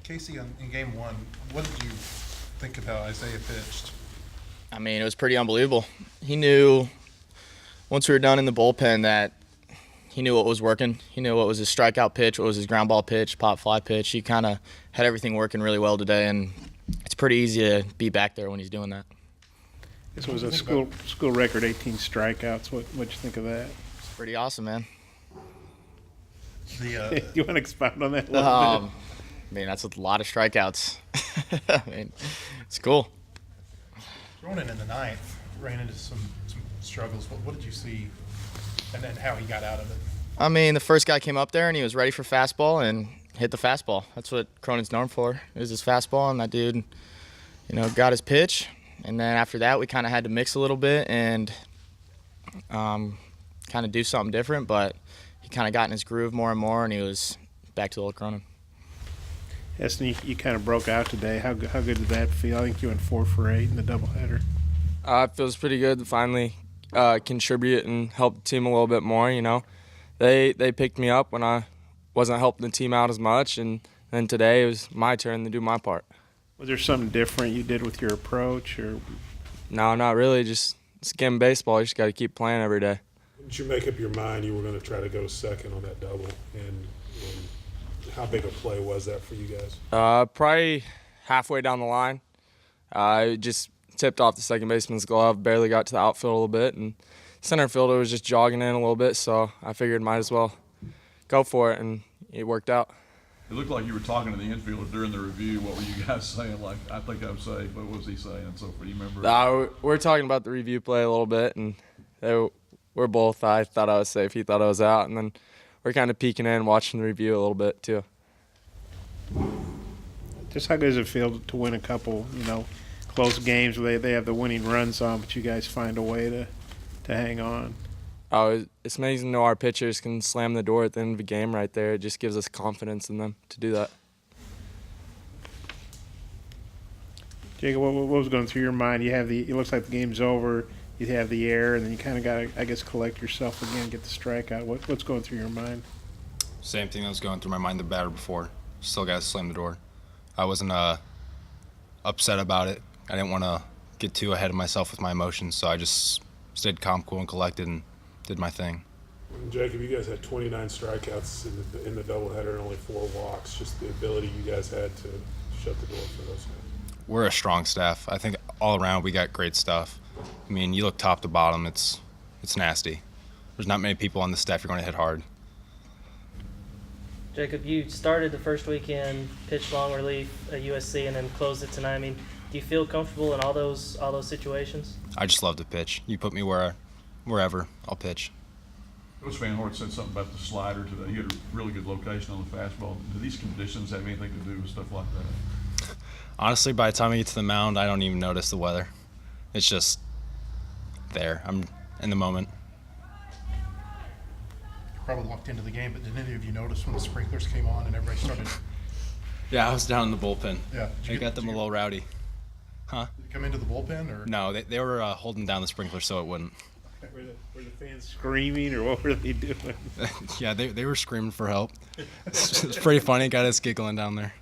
Casey, in game one, what did you think about Isaiah pitched? I mean, it was pretty unbelievable. He knew once we were done in the bullpen that he knew what was working. He knew what was his strikeout pitch, what was his ground ball pitch, pop fly pitch. He kind of had everything working really well today, and it's pretty easy to be back there when he's doing that. This was a school record, 18 strikeouts. What'd you think of that? It's pretty awesome, man. You want to expound on that a little bit? I mean, that's a lot of strikeouts. I mean, it's cool. Ronan in the ninth ran into some struggles. What did you see, and then how he got out of it? I mean, the first guy came up there and he was ready for fastball and hit the fastball. That's what Cronin's known for. It was his fastball, and that dude, got his pitch. And then after that, we kind of had to mix a little bit and kind of do something different. But he kind of got in his groove more and more, and he was back to old Cronin. Heston, you kind of broke out today. How good did that feel? I think you went 4 for 8 in the doubleheader. It feels pretty good to finally contribute and help the team a little bit more. They picked me up when I wasn't helping the team out as much, and then today it was my turn to do my part. Was there something different you did with your approach, or? No, not really. It's a game of baseball. You just got to keep playing every day. Did you make up your mind you were going to try to go second on that double? And how big a play was that for you guys? Probably halfway down the line. It just tipped off the second baseman's glove, barely got to the outfield a little bit, and center fielder was just jogging in a little bit, so I figured might as well go for it, and it worked out. It looked like you were talking to the infielder during the review. What were you guys saying? Like, I think I would say, what was he saying? And so forth. You remember? We're talking about the review play a little bit, and we're both. I thought I was safe. He thought I was out, and then we're kind of peeking in, watching the review a little bit too. Just how good does it feel to win a couple, close games where they have the winning runs on, but you guys find a way to hang on? Oh, it's amazing to know our pitchers can slam the door at the end of the game right there. It just gives us confidence in them to do that. Jacob, what was going through your mind? It looks like the game's over. You have the air, and then you kind of got to, I guess, collect yourself again, get the strikeout. What's going through your mind? Same thing that was going through my mind the batter before. Still got to slam the door. I wasn't upset about it. I didn't want to get too ahead of myself with my emotions, so I just stayed calm, cool, and collected and did my thing. Jacob, you guys had 29 strikeouts in the doubleheader and only 4 walks. Just the ability you guys had to shut the door for those guys. We're a strong staff. I think all around we got great stuff. I mean, you look top to bottom, it's nasty. There's not many people on the staff you're going to hit hard. Jacob, you started the first weekend, pitched long relief at USC, and then closed it tonight. I mean, do you feel comfortable in all those situations? I just love to pitch. You put me wherever, I'll pitch. Coach Van Hort said something about the slider today. He had a really good location on the fastball. Do these conditions have anything to do with stuff like that? Honestly, by the time I get to the mound, I don't even notice the weather. It's just there. I'm in the moment. Probably walked into the game, but did any of you notice when the sprinklers came on and everybody started? Yeah, I was down in the bullpen. Yeah. I got them a little rowdy. Huh? Did you come into the bullpen, or? No, they were holding down the sprinkler so it wouldn't. Were the fans screaming, or what were they doing? Yeah, they were screaming for help. It's pretty funny. Got us giggling down there.